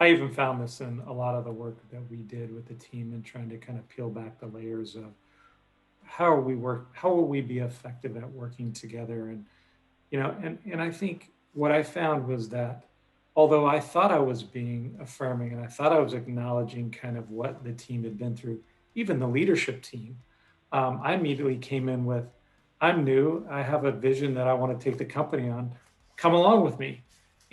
I even found this in a lot of the work that we did with the team and trying to kind of peel back the layers of how will we be effective at working together. And and I think what I found was that although I thought I was being affirming and I thought I was acknowledging kind of what the team had been through, even the leadership team, I immediately came in with, I'm new, I have a vision that I want to take the company on, come along with me.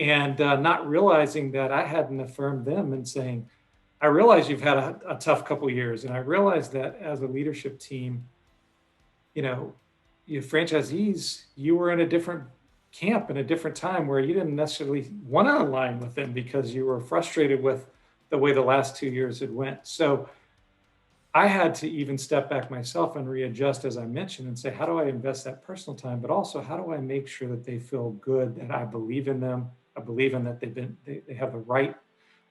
And not realizing that I hadn't affirmed them and saying, I realize you've had a tough couple years, and I realize that as a leadership team, you know, you franchisees, you were in a different camp in a different time where you didn't necessarily want to align with them because you were frustrated with the way the last 2 years had went. So I had to even step back myself and readjust, as I mentioned, and say, how do I invest that personal time? But also, how do I make sure that they feel good, that I believe in them? I believe in that they have the right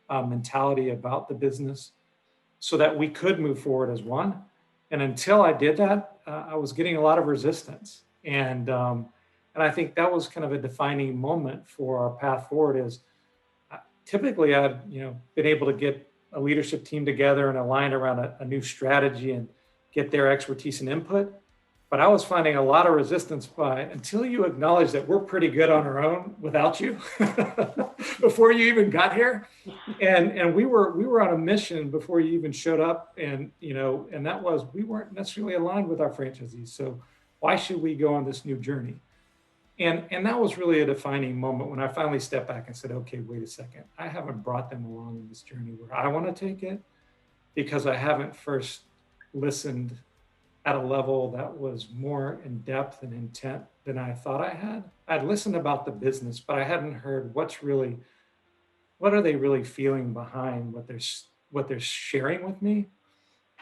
mentality about the business so that we could move forward as one. And until I did that, I was getting a lot of resistance, and I think that was kind of a defining moment for our path forward. Is typically I'd been able to get a leadership team together and align around a new strategy and get their expertise and input. But I was finding a lot of resistance by until you acknowledge that we're pretty good on our own without you before you even got here. And we were on a mission before you even showed up. And that was, we weren't necessarily aligned with our franchisees. So why should we go on this new journey? And that was really a defining moment when I finally stepped back and said, okay, wait a second. I haven't brought them along in this journey where I want to take it because I haven't first listened at a level that was more in depth and intent than I thought I had. I'd listened about the business, but I hadn't heard what are they really feeling behind what they're sharing with me.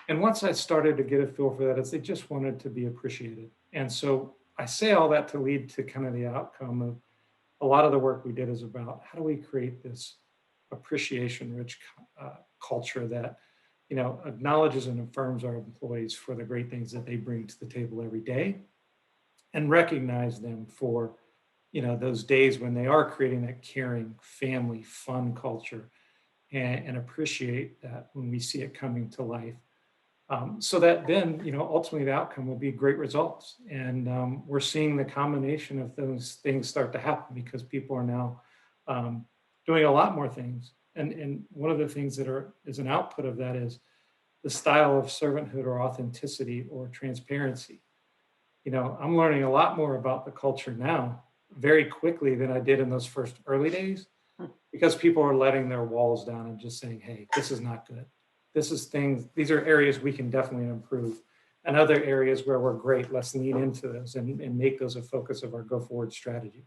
And once I started to get a feel for that, is they just wanted to be appreciated. And so I say all that to lead to kind of the outcome of a lot of the work we did is about how do we create this appreciation rich culture that acknowledges and affirms our employees for the great things that they bring to the table every day and recognize them for those days when they are creating that caring family fun culture, and appreciate that when we see it coming to life, so that then ultimately the outcome will be great results. And we're seeing the combination of those things start to happen because people are now doing a lot more things. And one of the things that is an output of that is the style of servanthood or authenticity or transparency. I'm learning a lot more about the culture now very quickly than I did in those first early days because people are letting their walls down and just saying, hey, this is not good. These are areas we can definitely improve. And other areas where we're great, let's lean into those and make those a focus of our go forward strategy.